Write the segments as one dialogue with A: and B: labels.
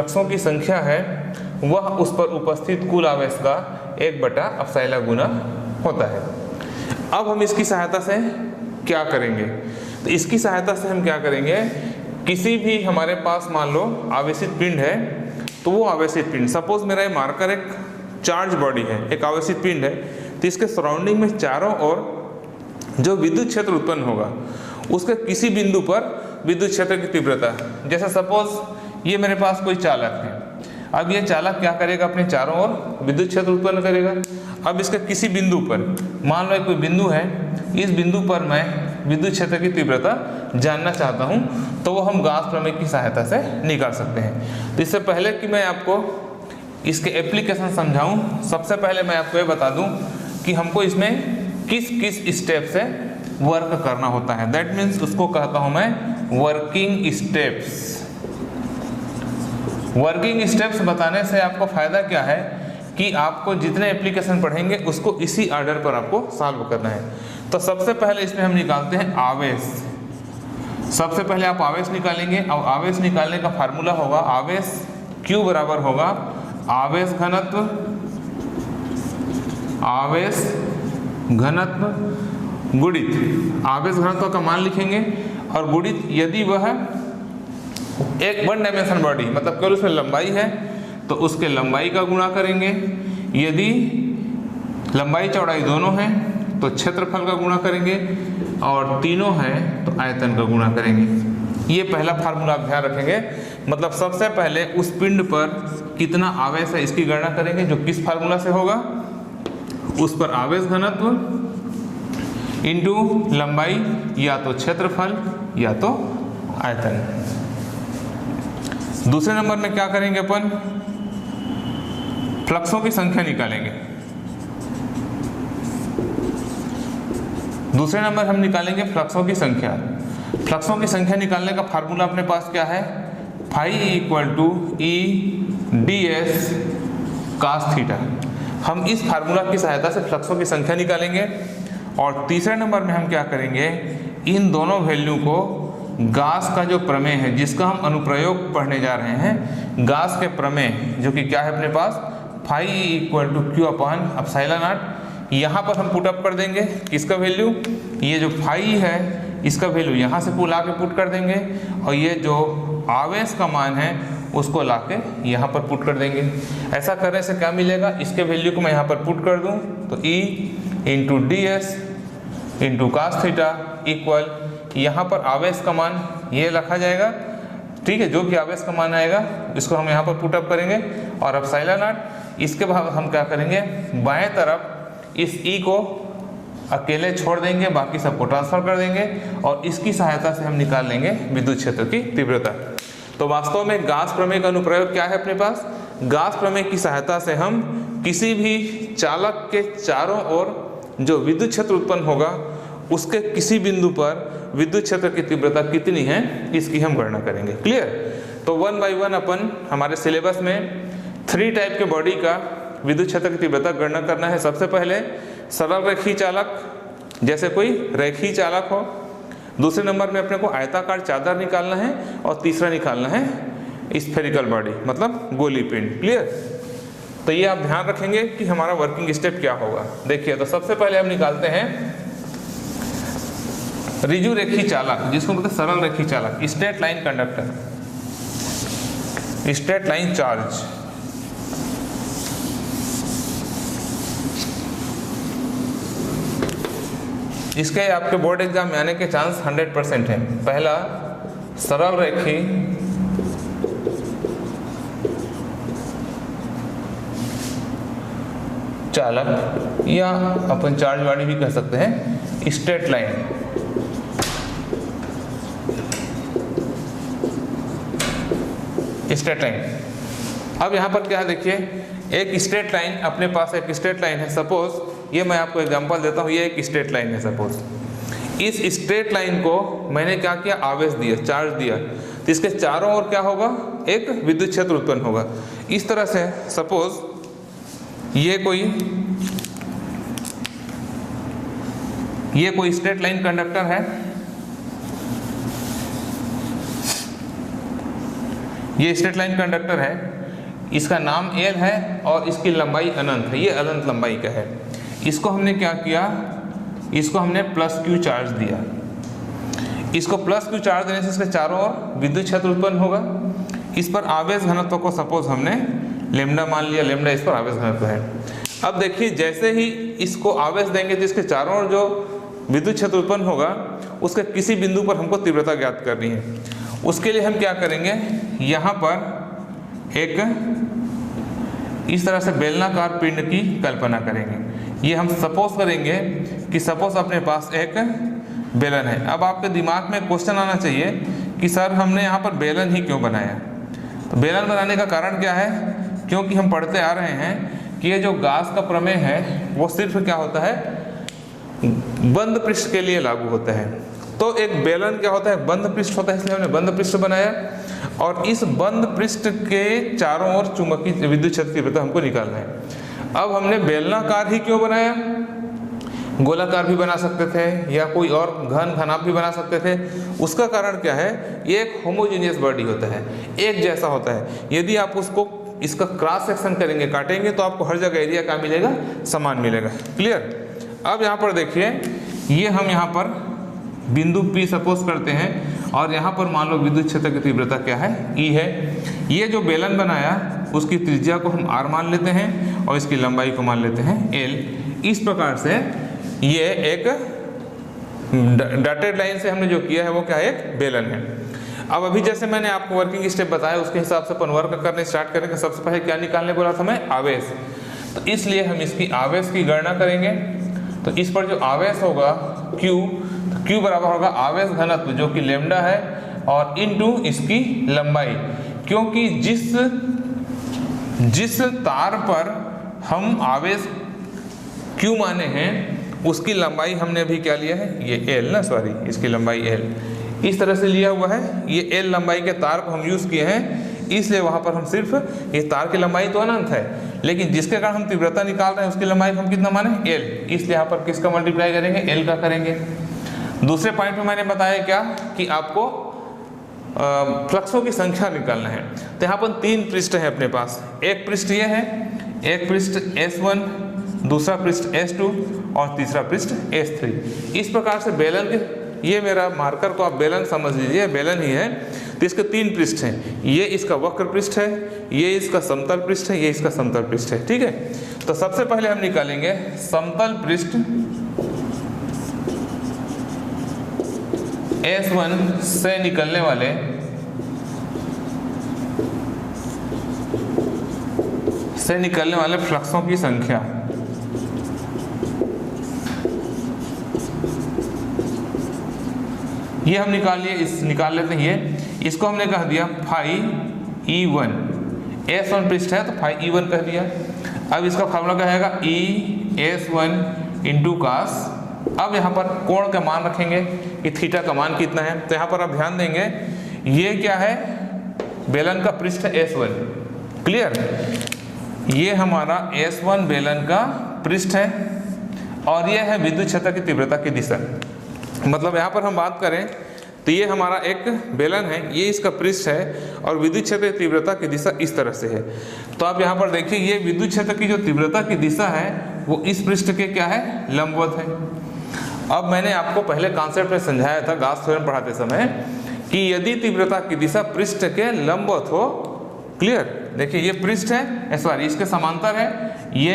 A: फ्लक्सों की संख्या है वह उस पर उपस्थित कुल आवेश का 1/ε गुना होता है। अब हम इसकी सहायता से क्या करेंगे, तो इसकी सहायता से हम क्या करेंगे, किसी भी हमारे पास मान लो आवेशित पिंड है, तो वो आवेशित पिंड, सपोज मेरा ये मार्कर एक चार्ज बॉडी है, एक आवेशित पिंड है, तो इसके सराउंडिंग में चारों ओर जो विद्युत क्षेत्र उत्पन्न होगा उसके किसी बिंदु पर विद्युत क्षेत्र की तीव्रता, जैसे सपोज ये मेरे पास कोई चालक है, अब ये चालक क्या करेगा, अपने चारों ओर विद्युत क्षेत्र उत्पन्न करेगा। अब इसके किसी बिंदु पर, मान लो कोई बिंदु है, इस बिंदु पर मैं विद्युत क्षेत्र की तीव्रता जानना चाहता हूं, तो वो हम गाउस प्रमेय की सहायता से निकाल सकते हैं। तो इससे पहले कि मैं आपको इसके एप्लीकेशन समझाऊं, सबसे पहले मैं आपको ये बता दूं कि हमको इसमें किस किस स्टेप से वर्क करना होता है। दैट मीन्स उसको कहता हूं मैं वर्किंग स्टेप्स। वर्किंग स्टेप्स बताने से आपको फायदा क्या है कि आपको जितने एप्लीकेशन पढ़ेंगे उसको इसी ऑर्डर पर आपको सॉल्व करना है। तो सबसे पहले इसमें हम निकालते हैं आवेश। सबसे पहले आप आवेश निकालेंगे और आवेश निकालने का फार्मूला होगा आवेश Q बराबर होगा आवेश घनत्व गुणित आवेश घनत्व का मान लिखेंगे और गुणित यदि वह एक 1 डायमेंशन बॉडी, मतलब केवल उसमें लंबाई है तो उसके लंबाई का गुणा करेंगे, यदि लंबाई चौड़ाई दोनों हैं तो क्षेत्रफल का गुणा करेंगे और तीनों हैं तो आयतन का गुणा करेंगे। ये पहला फार्मूला आप ध्यान रखेंगे। मतलब सबसे पहले उस पिंड पर कितना आवेश है इसकी गणना करेंगे, जो किस फार्मूला से होगा, उस पर आवेश घनत्व इंटू लंबाई या तो क्षेत्रफल या तो आयतन। दूसरे नंबर में क्या करेंगे, अपन फ्लक्सों की संख्या निकालेंगे। दूसरे नंबर हम निकालेंगे फ्लक्सों की संख्या। फ्लक्सों की संख्या निकालने का फार्मूला अपने पास क्या है, phi equal to E D S cos theta. हम इस फार्मूला की सहायता से फ्लक्सों की संख्या निकालेंगे। और तीसरे नंबर में हम क्या करेंगे, इन दोनों वैल्यू को गास का जो प्रमेय है जिसका हम अनुप्रयोग पढ़ने जा रहे हैं, गास के प्रमेय जो कि क्या है अपने पास, phi equal to q upon epsilon nought, यहाँ पर हम पुट अप कर देंगे किसका वैल्यू, ये जो फाई है इसका वैल्यू यहाँ से ला के पुट कर देंगे और ये जो आवेश का मान है उसको ला के यहाँ पर पुट कर देंगे। ऐसा करने से क्या मिलेगा, इसके वैल्यू को मैं यहाँ पर पुट कर दूँ तो e into d s into cos theta equal, यहाँ पर आवेश का मान ये रखा जाएगा, ठीक है, जो भी आवेश का मान आएगा इसको हम यहाँ पर पुट अप करेंगे और एप्सिलॉन नॉट। इसके बाद हम क्या करेंगे, बाएं तरफ इस ई को अकेले छोड़ देंगे, बाकी सबको ट्रांसफर कर देंगे और इसकी सहायता से हम निकाल लेंगे विद्युत क्षेत्र की तीव्रता। तो वास्तव में गास प्रमेय का अनुप्रयोग क्या है अपने पास, गास प्रमेय की सहायता से हम किसी भी चालक के चारों ओर जो विद्युत क्षेत्र उत्पन्न होगा उसके किसी बिंदु पर विद्युत क्षेत्र की तीव्रता कितनी है इसकी हम गणना करेंगे। क्लियर। तो 1 बाय 1 अपन हमारे सिलेबस में 3 टाइप के बॉडी का विद्युत क्षेत्र की तीव्रता गणना करना है। सबसे पहले सरल रेखीय चालक, जैसे कोई रेखीय चालक हो। दूसरे नंबर में अपने को आयताकार चादर निकालना है और तीसरा निकालना है स्फेरिकल बॉडी, मतलब गोली पिंड। क्लियर। तो ये आप ध्यान रखेंगे कि हमारा वर्किंग स्टेप क्या होगा। देखिए, तो सबसे पहले हम निकालते हैं रिजु रेखीय चालक, जिसको कहते हैं सरल रेखीय चालक, straight line conductor, straight line charge. इसके आपके बोर्ड एग्जाम में आने के चांस 100% है। पहला सरल रेखीय चालक या अपन चार्ज वाली भी कह सकते हैं, स्ट्रेट लाइन। Straight line. अब यहाँ पर क्या है, देखिए, एक स्ट्रेट लाइन, अपने पास एक स्ट्रेट लाइन है। सपोज ये मैं आपको एग्जांपल देता हूँ, ये एक स्ट्रेट लाइन है। सपोज इस स्ट्रेट लाइन को मैंने क्या किया, आवेश दिया, चार्ज दिया, तो इसके चारों ओर क्या होगा, एक विद्युत क्षेत्र उत्पन्न होगा। इस तरह से सपोज ये कोई स्ट्रेट लाइन कंडक्टर है, ये स्ट्रेट लाइन कंडक्टर है, इसका नाम L है और इसकी लंबाई अनंत है, ये अनंत लंबाई का है। इसको हमने क्या किया, इसको हमने प्लस Q चार्ज दिया। इसको प्लस Q चार्ज देने से इसके चारों ओर विद्युत क्षेत्र उत्पन्न होगा। इस पर आवेश घनत्व को सपोज हमने लेमडा मान लिया, लेमडा इस पर आवेश घनत्व है। अब देखिए जैसे ही इसको आवेश देंगे तो इसके चारों ओर जो विद्युत क्षेत्र उत्पन्न होगा उसके किसी बिंदु पर हमको तीव्रता ज्ञात करनी है। उसके लिए हम क्या करेंगे, यहाँ पर एक इस तरह से बेलनाकार पिंड की कल्पना करेंगे। ये हम सपोज करेंगे कि सपोज अपने पास एक बेलन है। अब आपके दिमाग में क्वेश्चन आना चाहिए कि सर हमने यहाँ पर बेलन ही क्यों बनाया। तो बेलन बनाने का कारण क्या है, क्योंकि हम पढ़ते आ रहे हैं कि ये जो गाउस का प्रमेय है वो सिर्फ क्या होता है, बंद पृष्ठ के लिए लागू होता है। तो एक बेलन क्या होता है, बंद पृष्ठ होता है, इसलिए हमने बंद पृष्ठ बनाया और इस बंद पृष्ठ के चारों ओर चुंबकीय विद्युत क्षेत्र की तीव्रता हमको निकालना है। अब हमने बेलनाकार ही क्यों बनाया, गोलाकार भी बना सकते थे या कोई और घनाभ भी बना सकते थे। उसका कारण क्या है, ये एक होमोजेनियस बॉडी होता है, एक जैसा होता है। यदि आप उसको इसका क्रॉस सेक्शन करेंगे, काटेंगे, तो आपको हर जगह एरिया क्या मिलेगा, समान मिलेगा। क्लियर। अब यहाँ पर देखिए, ये हम यहाँ पर बिंदु P सपोज करते हैं और यहाँ पर मान लो विद्युत क्षेत्र की तीव्रता क्या है, E है। ये जो बेलन बनाया उसकी त्रिज्या को हम R मान लेते हैं और इसकी लंबाई को मान लेते हैं L। इस प्रकार से ये एक डॉटेड लाइन से हमने जो किया है वो क्या है, एक बेलन है। अब अभी जैसे मैंने आपको वर्किंग स्टेप बताया उसके हिसाब से अपन वर्क करने स्टार्ट करेंगे। सबसे पहले क्या निकालने बोला था मैं, आवेश। तो इसलिए हम इसकी आवेश की गणना करेंगे। तो इस पर जो आवेश होगा Q, तो Q बराबर होगा आवेश घनत्व जो कि लेमडा है और इनटू इसकी लंबाई, क्योंकि जिस तार पर हम आवेश Q माने हैं उसकी लंबाई हमने अभी क्या लिया है, ये L ना, सॉरी इसकी लंबाई L इस तरह से लिया हुआ है। ये L लंबाई के तार को हम यूज़ किए हैं, इसलिए वहाँ पर हम सिर्फ ये तार की लंबाई तो अनंत है, लेकिन जिसके कारण हम तीव्रता निकाल रहे हैं उसकी लंबाई हम कितना माने, L। इसलिए यहाँ पर किसका मल्टीप्लाई करेंगे, L का करेंगे। दूसरे पॉइंट में मैंने बताया क्या कि आपको फ्लक्सों की संख्या निकालना है। तो यहाँ पर 3 पृष्ठ है अपने पास। एक पृष्ठ ये है, एक पृष्ठ S1, दूसरा पृष्ठ S2 और तीसरा पृष्ठ S3। इस प्रकार से बेलन के, ये मेरा मार्कर को आप बेलन समझ लीजिए, बेलन ही है। तो इसके 3 पृष्ठ हैं, ये इसका वक्र पृष्ठ है, ये इसका समतल पृष्ठ है, ये इसका समतल पृष्ठ है। ठीक है। तो सबसे पहले हम निकालेंगे समतल पृष्ठ S1 से निकलने वाले फ्लक्सों की संख्या। ये हम निकाल लेते हैं। ये इसको हमने कह दिया फाई E1, S1 पृष्ठ है तो फाई E1 कह दिया। अब इसका फार्मूला क्या आएगा, ES1 इंटू कास। अब यहाँ पर कोण का मान रखेंगे कि थीटा का मान कितना है। तो यहाँ पर आप ध्यान देंगे, ये क्या है, बेलन का पृष्ठ S1। क्लियर। ये हमारा S1 बेलन का पृष्ठ है और ये है विद्युत क्षेत्र की तीव्रता की दिशा। मतलब यहाँ पर हम बात करें तो ये हमारा एक बेलन है, ये इसका पृष्ठ है और विद्युत क्षेत्र की तीव्रता की दिशा इस तरह से है। तो आप यहाँ पर देखिए, ये विद्युत क्षेत्र की जो तीव्रता की दिशा है वो इस पृष्ठ के क्या है, लंबवत है। अब मैंने आपको पहले कॉन्सेप्ट में समझाया था गाउस थ्योरम पढ़ाते समय कि यदि तीव्रता की दिशा पृष्ठ के लंबवत हो, क्लियर। देखिए ये पृष्ठ है, सॉरी इसके समांतर है, ये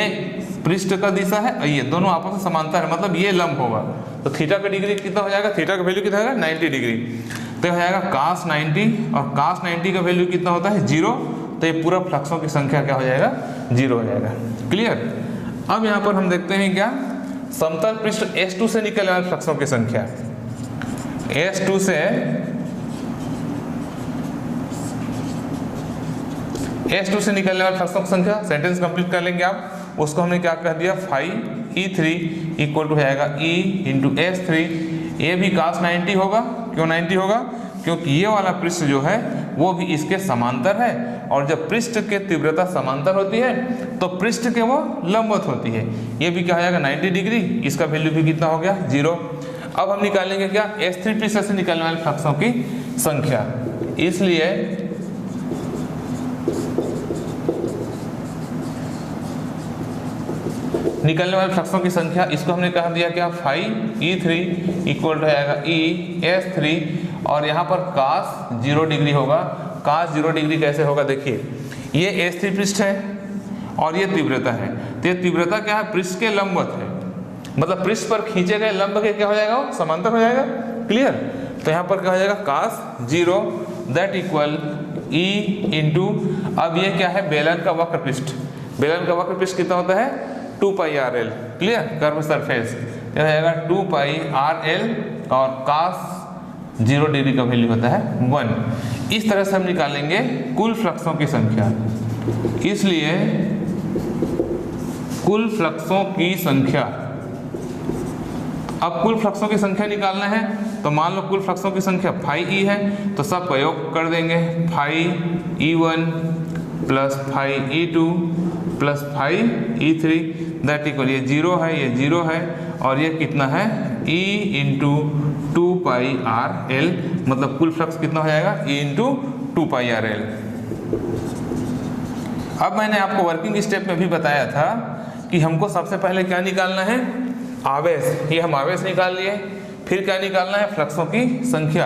A: पृष्ठ का दिशा है और ये दोनों आपस में समांतर है, मतलब ये लंब होगा। तो थीटा का डिग्री कितना हो जाएगा, थीटा का वैल्यू कितना होगा, 90 डिग्री। तो हो जाएगा cos 90 और cos 90 का वैल्यू कितना होता है, 0। तो ये पूरा फ्लक्सों की संख्या क्या हो जाएगा, 0 हो जाएगा। क्लियर। अब यहाँ पर हम देखते हैं क्या, समतल पृष्ठ S2 से निकलने वाले फ्लक्सों की संख्या। S2 से निकलने वाले फ्लक्सों की संख्या, सेंटेंस कंप्लीट कर लेंगे आप। उसको हमने क्या कह दिया, फाई E3 इक्वल टू जाएगा E इंटू S3। ये भी cos 90 होगा। क्यों 90 होगा, क्योंकि ये वाला पृष्ठ जो है वो भी इसके समांतर है और जब पृष्ठ के तीव्रता समांतर होती है तो पृष्ठ के वो लंबवत होती है। ये भी क्या हो जाएगा, 90 डिग्री। इसका वैल्यू भी कितना हो गया, 0। अब हम निकालेंगे क्या, S3 पृष्ठ से निकलने वाले फ्लक्सों की संख्या। इसलिए निकलने वाले फ्लक्सों की संख्या, इसको हमने कहा दिया क्या, फाई E3 इक्वल टू आएगा ES3 और यहाँ पर cos 0 डिग्री होगा। cos 0 डिग्री कैसे होगा, देखिए ये S3 पृष्ठ है और ये तीव्रता है, तो ये तीव्रता क्या है, पृष्ठ के लंबवत है, मतलब पृष्ठ पर खींचे गए लंब के क्या हो जाएगा, वो समांतर हो जाएगा। क्लियर, तो यहाँ पर क्या हो जाएगा cos 0 that equal E into, अब ये क्या है, बेलन का वक्र पृष्ठ, बेलन का वक्र पृष्ठ कितना होता है 2πRL। क्लियर, कर्व सरफेस क्या हो जाएगा 2πRL और cos 0 डिग्री का वैल्यू होता है 1। इस तरह से हम निकालेंगे कुल फ्लक्सों की संख्या। इसलिए कुल फ्लक्सों की संख्या, अब कुल फ्लक्सों की संख्या निकालना है तो मान लो कुल फ्लक्सों की संख्या फाई ई है, तो सब प्रयोग कर देंगे, phi E1 plus phi E2 plus phi E3 that equal, ये 0 है, ये 0 है और ये कितना है E इंटू 2πRL, मतलब कुल फ्लक्स कितना हो जाएगा E इंटू 2πRL। अब मैंने आपको वर्किंग स्टेप में भी बताया था कि हमको सबसे पहले क्या निकालना है, आवेश। ये हम आवेश निकाल लिए, फिर क्या निकालना है, फ्लक्सों की संख्या,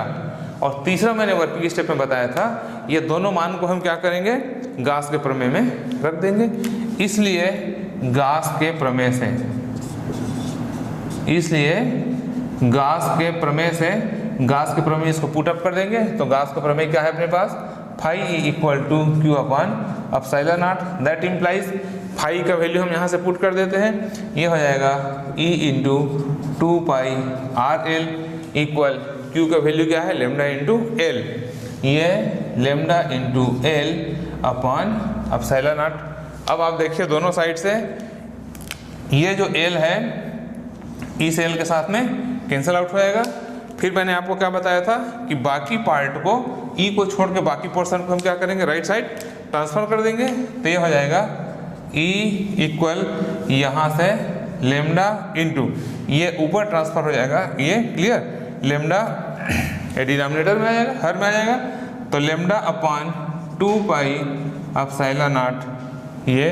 A: और तीसरा मैंने वर्किंग स्टेप में बताया था ये दोनों मान को हम क्या करेंगे, गाउस के प्रमेय में रख देंगे। इसलिए गाउस के प्रमेय से, इसलिए गाउस के प्रमेय से, गाउस के प्रमेय इसको पुट अप कर देंगे, तो गाउस का प्रमेय क्या है अपने पास, phi E equal to q upon epsilon nought, that implies phi का वैल्यू हम यहाँ से पुट कर देते हैं, ये हो जाएगा E into 2πRL equal Q का वैल्यू क्या है, लेमडा इंटू एल, ये lambda into L upon epsilon not. अब आप देखिए दोनों साइड से ये जो एल है इस एल के साथ में कैंसिल आउट हो जाएगा। फिर मैंने आपको क्या बताया था कि बाकी पार्ट को, ई को छोड़ के बाकी पोर्शन को हम क्या करेंगे, राइट साइड ट्रांसफर कर देंगे, तो ये हो जाएगा ई इक्वल यहाँ से लेमडा इंटू, ये ऊपर ट्रांसफर हो जाएगा, ये क्लियर, लेमडा ये डिनोमिनेटर में आ जाएगा, हर में आ जाएगा, तो लेमडा अपॉन 2π एप्सिलॉन नॉट, ये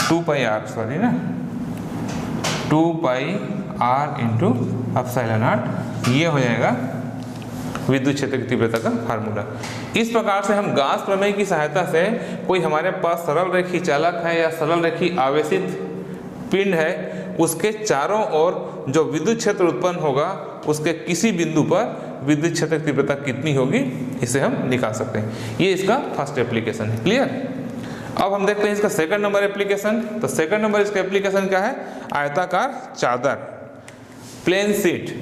A: 2πR सॉरी ना, 2πR इंटू एप्सिलॉन नॉट, ये हो जाएगा विद्युत क्षेत्र की तीव्रता का फार्मूला। इस प्रकार से हम गाउस प्रमेय की सहायता से कोई हमारे पास सरल रेखी चालक है या सरल रेखी आवेशित पिंड है, उसके चारों ओर जो विद्युत क्षेत्र उत्पन्न होगा उसके किसी बिंदु पर विद्युत क्षेत्र की तीव्रता कितनी होगी, इसे हम निकाल सकते हैं। ये इसका फर्स्ट एप्लीकेशन है। क्लियर, अब हम देखते हैं इसका सेकंड नंबर एप्लीकेशन। तो सेकंड नंबर इसका एप्लीकेशन क्या है, आयताकार चादर, प्लेन शीट।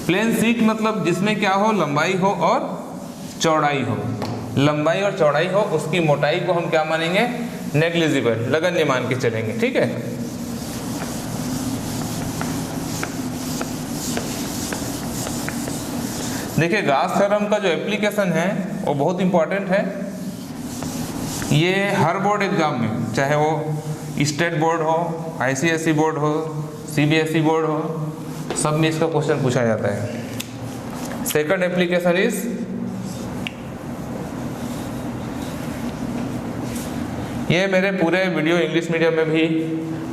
A: प्लेन शीट मतलब जिसमें क्या हो, लंबाई हो और चौड़ाई हो, लंबाई और चौड़ाई हो, उसकी मोटाई को हम क्या मानेंगे, नेग्लिजिबल, नगण्य मान के चलेंगे। ठीक है, देखिए गाउस थ्योरम का जो एप्लीकेशन है वो बहुत इंपॉर्टेंट है। ये हर बोर्ड एग्जाम में, चाहे वो स्टेट बोर्ड हो, ICSE बोर्ड हो, CBSE बोर्ड हो, सब में इसका क्वेश्चन पूछा जाता है। सेकंड एप्लीकेशन इज ये मेरे पूरे वीडियो इंग्लिश मीडियम में भी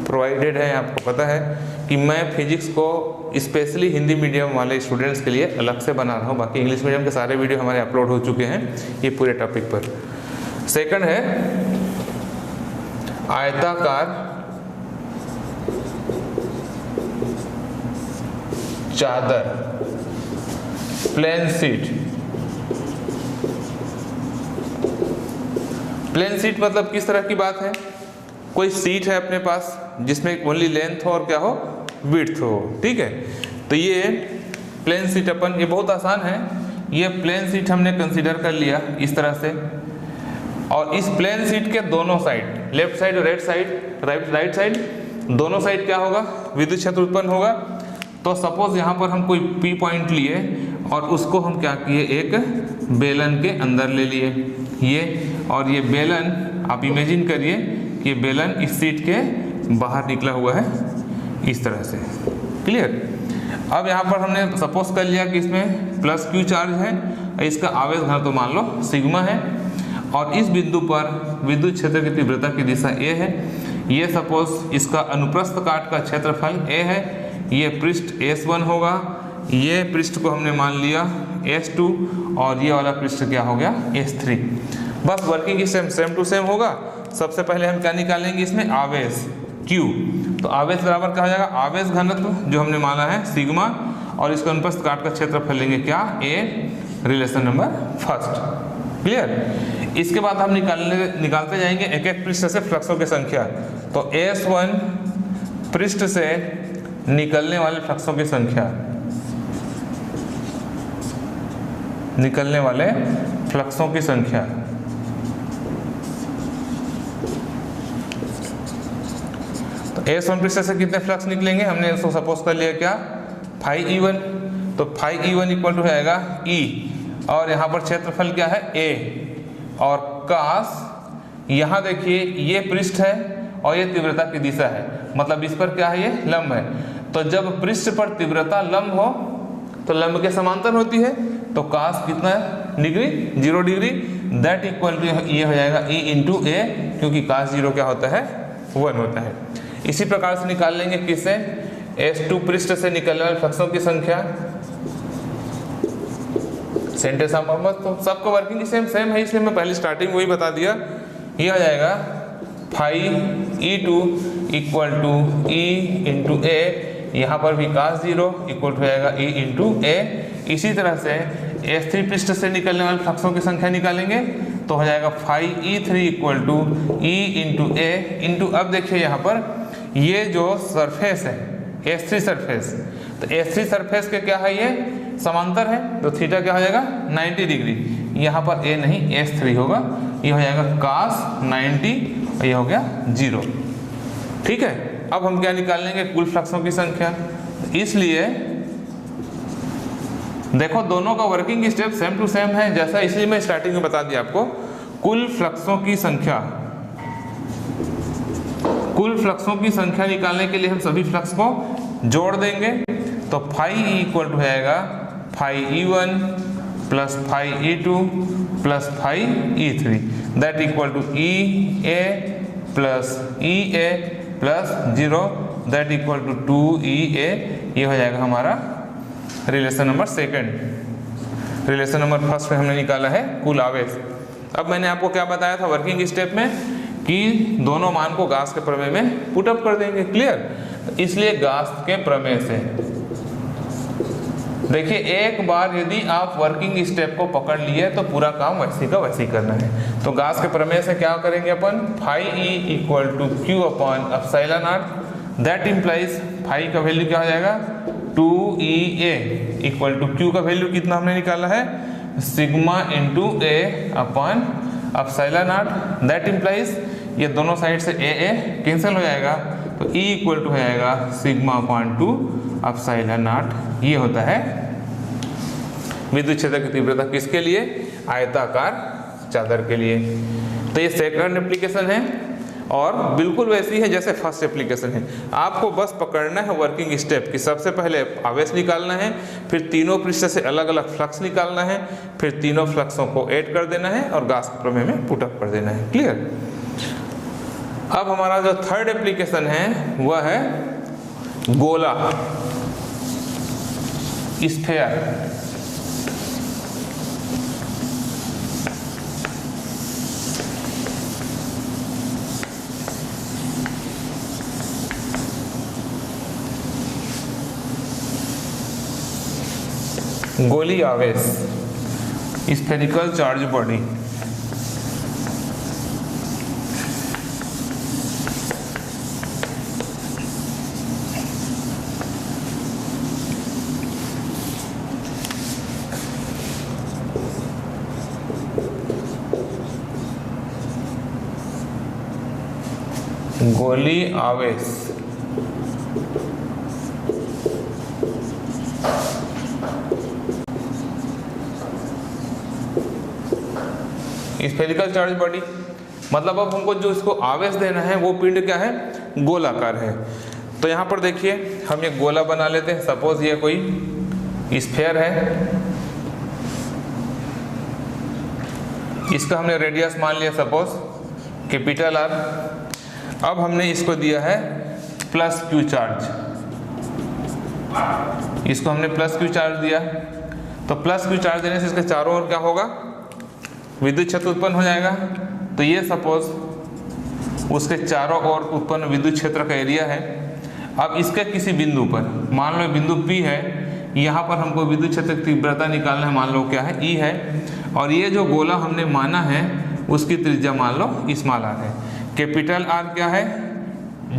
A: प्रोवाइडेड है। आपको पता है कि मैं फिजिक्स को स्पेशली हिंदी मीडियम वाले स्टूडेंट्स के लिए अलग से बना रहा हूँ, बाकी इंग्लिश मीडियम के सारे वीडियो हमारे अपलोड हो चुके हैं ये पूरे टॉपिक पर। सेकंड है आयताकार चादर, प्लेन शीट। प्लेन शीट मतलब किस तरह की बात है, कोई सीट है अपने पास जिसमें ओनली लेंथ हो और क्या हो, विड्थ हो। ठीक है, तो ये प्लेन शीट अपन, ये बहुत आसान है, ये प्लेन शीट हमने कंसीडर कर लिया इस तरह से, और इस प्लेन शीट के दोनों साइड, लेफ्ट साइड और राइट साइड, दोनों साइड क्या होगा, विद्युत क्षेत्र उत्पन्न होगा। तो सपोज यहाँ पर हम कोई P पॉइंट लिए और उसको हम क्या किए, एक बेलन के अंदर ले लिए ये, और ये बेलन आप इमेजिन करिए कि ये बेलन इस शीट के बाहर निकला हुआ है इस तरह से। क्लियर, अब यहाँ पर हमने सपोज कर लिया कि इसमें प्लस Q चार्ज है इसका आवेश घनत्व मान लो सिग्मा है, और इस बिंदु पर विद्युत क्षेत्र की तीव्रता की दिशा ए है। ये सपोज इसका अनुप्रस्थ काट का क्षेत्रफल ए है, ये पृष्ठ S1 होगा, ये पृष्ठ को हमने मान लिया S2 और ये वाला पृष्ठ क्या हो गया S3। बस वर्किंग सेम टू सेम होगा। सबसे पहले हम क्या निकालेंगे इसमें, आवेश Q। तो आवेश बराबर क्या हो जाएगा, आवेश घनत्व जो हमने माना है सिग्मा, और इसका अनुप्रस्थ काट का क्षेत्रफल लेंगे क्या, A, relation number first. Clear. इसके बाद हम निकालते जाएंगे एक एक पृष्ठ से फ्लक्सों की संख्या। तो S1 पृष्ठ से निकलने वाले फ्लक्सों की संख्या, निकलने वाले फ्लक्सों की संख्या। तो S1 पृष्ठ से कितने फ्लक्स निकलेंगे, हमने इसको सपोज कर लिया क्या, फाई E1। तो फाई E1 इक्वल टू आएगा E, और यहाँ पर क्षेत्रफल क्या है A, और कास यहाँ देखिए ये पृष्ठ है और ये तीव्रता की दिशा है, मतलब इस पर क्या है, ये लंब है। तो जब पृष्ठ पर तीव्रता लंब हो तो लंब के समांतर होती है, तो कास कितना है, degree, 0 degree. That equal to ये हो जाएगा E इंटू A, क्योंकि कास 0 क्या होता है, 1 होता है। इसी प्रकार से निकाल लेंगे किससे, S2 पृष्ठ से निकलने वाले फ्लक्सों की संख्या, सेंटर संबंध। तो सबको वर्किंग सेम है, इसलिए मैं पहले स्टार्टिंग वही बता दिया। ये हो जाएगा phi E2 equal to E into A, यहाँ पर भी कास 0 इक्वल टू जाएगा E इंटू A। इसी तरह से S3 पृष्ठ से निकलने वाले फ्लक्सों की संख्या निकालेंगे, तो हो जाएगा phi E3 equal to E into A into, अब देखिए यहाँ पर ये जो सरफेस है S3 सरफेस, तो S3 सरफेस के क्या है, ये समांतर है, तो थीटा क्या हो जाएगा 90 डिग्री। यहाँ पर A नहीं S3 होगा, ये हो जाएगा कास 90 और ये हो गया 0। ठीक है। अब हम क्या निकाल लेंगे, कुल फ्लक्सों की संख्या। इसलिए देखो दोनों का working step same to same है जैसा, इसलिए मैं स्टार्टिंग में बता दिया आपको। कुल फ्लक्सों की संख्या, कुल फ्लक्सों की संख्या निकालने के लिए हम सभी फ्लक्स को जोड़ देंगे। तो फाई इक्वल टू जाएगा phi E1 plus phi E2 plus phi E3, that equal to EA plus EA plus 0, that equal to 2EA। ये हो जाएगा हमारा relation number second. Relation number first में हमने निकाला है कुल आवेश। अब मैंने आपको क्या बताया था वर्किंग स्टेप में, कि दोनों मान को गाउस के प्रमेय में पुटअप कर देंगे। क्लियर। इसलिए गाउस के प्रमेय से देखिए, एक बार यदि आप वर्किंग स्टेप को पकड़ लिए तो पूरा काम वैसे का वैसे ही करना है। तो गाउस के प्रमेय से क्या करेंगे अपन, phi E equal to Q upon epsilon nought, that implies phi का वैल्यू क्या हो जाएगा 2EA इक्वल टू Q का वैल्यू कितना हमने निकाला है, sigma into A upon epsilon nought, that implies ये दोनों साइड से AA कैंसिल हो जाएगा, तो E इक्वल टू हो जाएगा सिग्मा अपॉन 2 एप्सिलॉन नॉट। ये होता है विद्युत क्षेत्र की तीव्रता किसके लिए, आयताकार चादर के लिए। तो ये सेकंड एप्लीकेशन है और बिल्कुल वैसी है जैसे फर्स्ट एप्लीकेशन है। आपको बस पकड़ना है वर्किंग स्टेप कि सबसे पहले आवेश निकालना है, फिर तीनों पृष्ठ से अलग अलग फ्लक्स निकालना है, फिर तीनों फ्लक्सों को ऐड कर देना है और गाउस के प्रमेय में पुटअप कर देना है। क्लियर। अब हमारा जो थर्ड एप्लीकेशन है वह है गोला, स्फेयर। गोली आवेश, स्फेरिकल चार्ज बॉडी। गोली आवेश स्फेरिकल चार्ज बॉडी, मतलब अब हमको जो इसको आवेश देना है वो पिंड क्या है, गोलाकार है। तो यहाँ पर देखिए हम ये गोला बना लेते हैं। सपोज ये कोई स्फेयर है, इसका हमने रेडियस मान लिया सपोज कैपिटल R। अब हमने इसको दिया है प्लस क्यू चार्ज, इसको हमने प्लस क्यू चार्ज दिया, तो प्लस क्यू चार्ज देने से इसके चारों ओर क्या होगा, विद्युत क्षेत्र उत्पन्न हो जाएगा। तो ये सपोज उसके चारों ओर उत्पन्न विद्युत क्षेत्र का एरिया है। अब इसके किसी बिंदु पर, मान लो बिंदु P है, यहाँ पर हमको विद्युत क्षेत्र की तीव्रता निकालना है, मान लो क्या है, E है, और ये जो गोला हमने माना है उसकी त्रिज्या मान लो स्मॉल r है। कैपिटल R क्या है,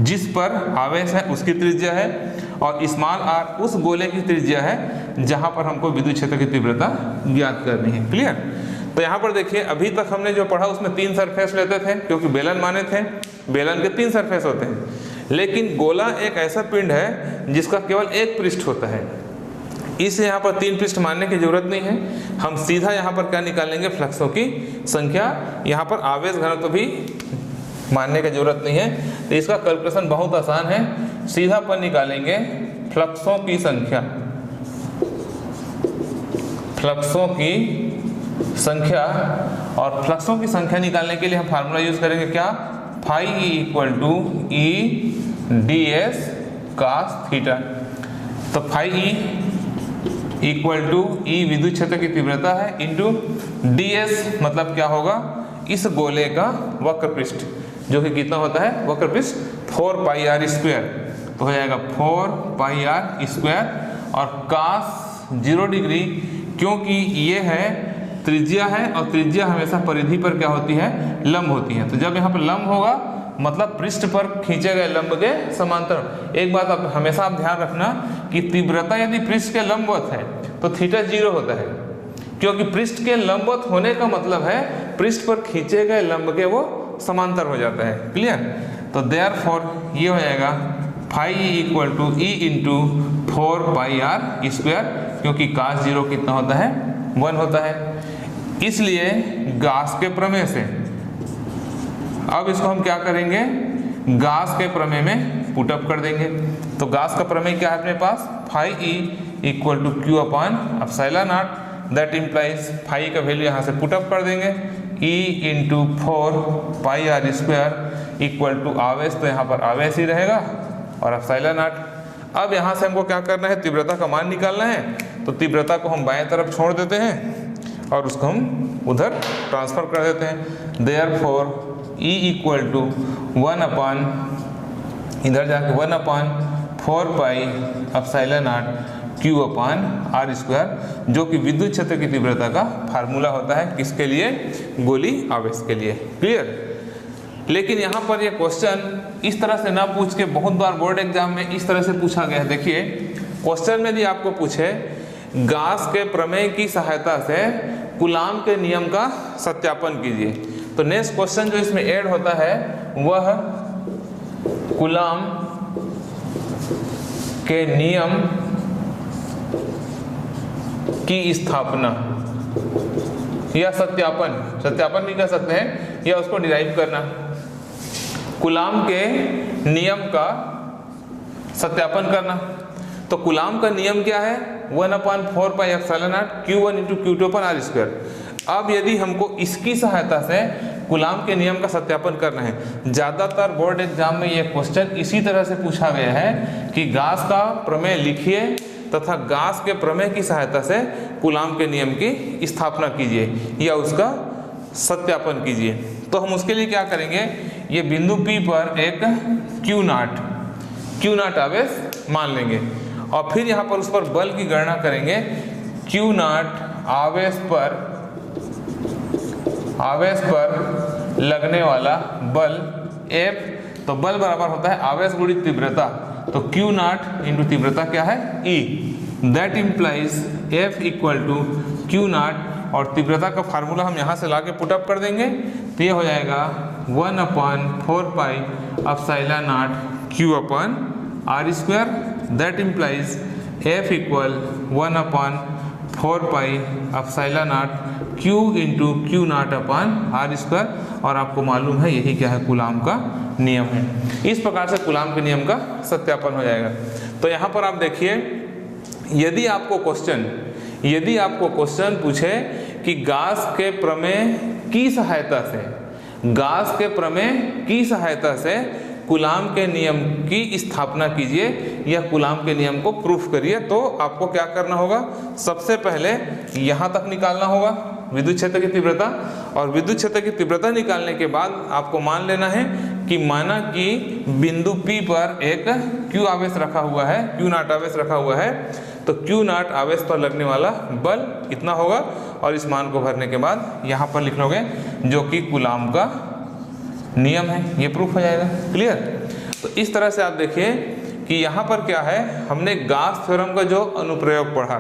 A: जिस पर आवेश है उसकी त्रिज्या है, और स्मॉल r उस गोले की त्रिज्या है जहाँ पर हमको विद्युत क्षेत्र की तीव्रता ज्ञात करनी है। क्लियर। तो यहाँ पर देखिए अभी तक हमने जो पढ़ा उसमें 3 सरफेस लेते थे, क्योंकि बेलन माने थे, बेलन के 3 सरफेस होते हैं। लेकिन गोला एक ऐसा पिंड है जिसका केवल एक पृष्ठ होता है, इस यहाँ पर 3 पृष्ठ मानने की जरूरत नहीं है। हम सीधा यहाँ पर क्या निकालेंगे, फ्लक्सों की संख्या। यहाँ पर आवेश घनत्व भी मानने की जरूरत नहीं है, तो इसका कैलकुलेशन बहुत आसान है। सीधा पर निकालेंगे फ्लक्सों की संख्या, फ्लक्सों की संख्या, और फ्लक्सों की संख्या निकालने के लिए हम फार्मूला यूज करेंगे क्या, phi equal to E D S cos theta. तो phi E equal to E विद्युत क्षेत्र की तीव्रता है इंटू डी एस मतलब क्या होगा, इस गोले का वक्र पृष्ठ, जो कि कितना होता है वक्र पृष्ठ 4 पाई आर स्क्वायर, तो हो जाएगा 4 पाई आर स्क्वायर, और कास 0 डिग्री, क्योंकि ये है त्रिज्या है, और त्रिज्या हमेशा परिधि पर क्या होती है, लंब होती है। तो जब यहाँ पर लंब होगा मतलब पृष्ठ पर खींचे गए लंब के समांतर। एक बात आप हमेशा ध्यान रखना कि तीव्रता यदि पृष्ठ के लंबवत है तो थीटा 0 होता है, क्योंकि पृष्ठ के लंबवत होने का मतलब है पृष्ठ पर खींचे गए लंब के वो समांतर हो जाता है। क्लियर। तो देयरफॉर ये हो जाएगा phi equal to E into 4 pi are square, क्योंकि कास 0 कितना होता है, 1 होता है। इसलिए गास के प्रमेय से अब इसको हम क्या करेंगे, गास के प्रमेय में पुटअप कर देंगे। तो गास का प्रमेय क्या है अपने पास, phi E equal to q upon epsilon nought, that implies phi का वैल्यू यहाँ से पुटअप कर देंगे, E into 4 pi are square equal to आवेश, तो यहाँ पर आवेश ही रहेगा, और एप्सिलॉन नॉट। अब यहाँ से हमको क्या करना है, तीव्रता का मान निकालना है। तो तीव्रता को हम बाएं तरफ छोड़ देते हैं और उसको हम उधर ट्रांसफर कर देते हैं। Therefore E equal to 1 upon, इधर जाके 1 upon 4 pi epsilon not Q upon R square, जो कि विद्युत क्षेत्र की तीव्रता का फार्मूला होता है, किसके लिए, गोली आवेश के लिए। क्लियर। लेकिन यहाँ पर ये क्वेश्चन इस तरह से ना पूछ के बहुत बार बोर्ड एग्जाम में इस तरह से पूछा गया है। देखिए क्वेश्चन में यदि आपको पूछे गास के प्रमेय की सहायता से कूलाम के नियम का सत्यापन कीजिए, तो नेक्स्ट क्वेश्चन जो इसमें ऐड होता है वह कूलाम के नियम की स्थापना या सत्यापन, सत्यापन भी कह सकते हैं, या उसको डिराइव करना। कूलाम के नियम का सत्यापन करना। तो कूलाम का नियम क्या है, 1/4 pi epsilon not Q1 into Q2 पर आर स्क्वायर। अब यदि हमको इसकी सहायता से कूलाम के नियम का सत्यापन करना है, ज़्यादातर बोर्ड एग्जाम में ये क्वेश्चन इसी तरह से पूछा गया है कि गास का प्रमेय लिखिए तथा गास के प्रमेय की सहायता से कूलाम के नियम की स्थापना कीजिए या उसका सत्यापन कीजिए। तो हम उसके लिए क्या करेंगे, ये बिंदु P पर एक Q नॉट आवेश मान लेंगे, और फिर यहाँ पर उस पर बल की गणना करेंगे। Q नॉट आवेश पर लगने वाला बल F, तो बल बराबर होता है आवेश गुणित तीव्रता, तो Q नॉट इंटू तीव्रता क्या है, E, that implies F equal to Q not, और तीव्रता का फार्मूला हम यहाँ से लाके पुटअप कर देंगे, तो ये हो जाएगा 1/4 pi epsilon not Q upon R square, that implies F equal 1/4 pi epsilon not Q into Q not upon R square, और आपको मालूम है यही क्या है, कूलाम का नियम है। इस प्रकार से कूलाम के नियम का सत्यापन हो जाएगा। तो यहाँ पर आप देखिए, यदि आपको क्वेश्चन पूछे कि गास के प्रमेय की सहायता से, गाउस के प्रमेय की सहायता से कूलाम के नियम की स्थापना कीजिए या कूलाम के नियम को प्रूफ करिए। तो आपको क्या करना होगा, सबसे पहले यहाँ तक निकालना होगा विद्युत क्षेत्र की तीव्रता, और विद्युत क्षेत्र की तीव्रता निकालने के बाद आपको मान लेना है कि माना कि बिंदु P पर एक Q आवेश रखा हुआ है, Q नॉट आवेश रखा हुआ है, तो Q नॉट आवेश पर लगने वाला बल इतना होगा, और इस मान को भरने के बाद यहाँ पर लिख लोगे जो कि कूलाम का नियम है, ये प्रूफ हो जाएगा। क्लियर। तो इस तरह से आप देखिए कि यहाँ पर क्या है, हमने गाउस थ्योरम का जो अनुप्रयोग पढ़ा,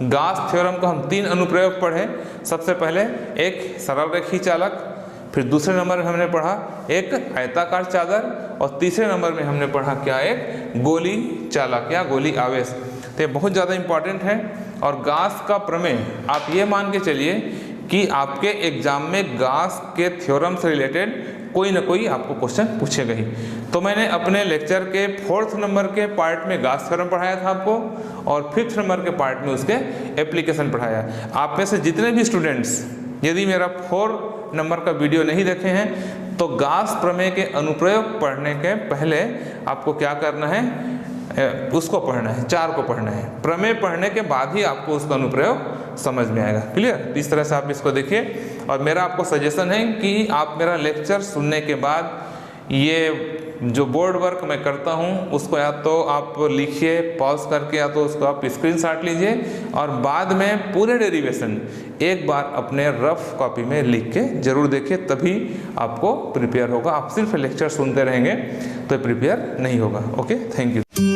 A: गाउस थ्योरम का हम 3 अनुप्रयोग पढ़े। सबसे पहले एक सरल रेखीय चालक, फिर दूसरे नंबर में हमने पढ़ा एक आयताकार चादर, और तीसरे नंबर में हमने पढ़ा क्या, एक गोली चालक या गोली आवेश। तो ये बहुत ज़्यादा इम्पॉर्टेंट है। और गाउस का प्रमेय आप ये मान के चलिए कि आपके एग्जाम में गाउस के थ्योरम से रिलेटेड कोई ना कोई आपको क्वेश्चन पूछेगा ही। तो मैंने अपने लेक्चर के 4th नंबर के पार्ट में गाउस थ्योरम पढ़ाया था आपको, और 5th नंबर के पार्ट में उसके एप्लीकेशन पढ़ाया। आप में से जितने भी स्टूडेंट्स यदि मेरा 4 नंबर का वीडियो नहीं देखे हैं तो गाउस प्रमेय के अनुप्रयोग पढ़ने के पहले आपको क्या करना है, उसको पढ़ना है, 4 को पढ़ना है। प्रमेय पढ़ने के बाद ही आपको उसका अनुप्रयोग समझ में आएगा। क्लियर। इस तरह से आप इसको देखिए, और मेरा आपको सजेशन है कि आप मेरा लेक्चर सुनने के बाद ये जो बोर्ड वर्क मैं करता हूँ उसको या तो आप लिखिए पॉज करके, या तो उसको आप स्क्रीनशॉट लीजिए, और बाद में पूरे डेरिवेशन एक बार अपने रफ कॉपी में लिख के जरूर देखिए, तभी आपको प्रिपेयर होगा। आप सिर्फ लेक्चर सुनते रहेंगे तो प्रिपेयर नहीं होगा। Okay, thank you.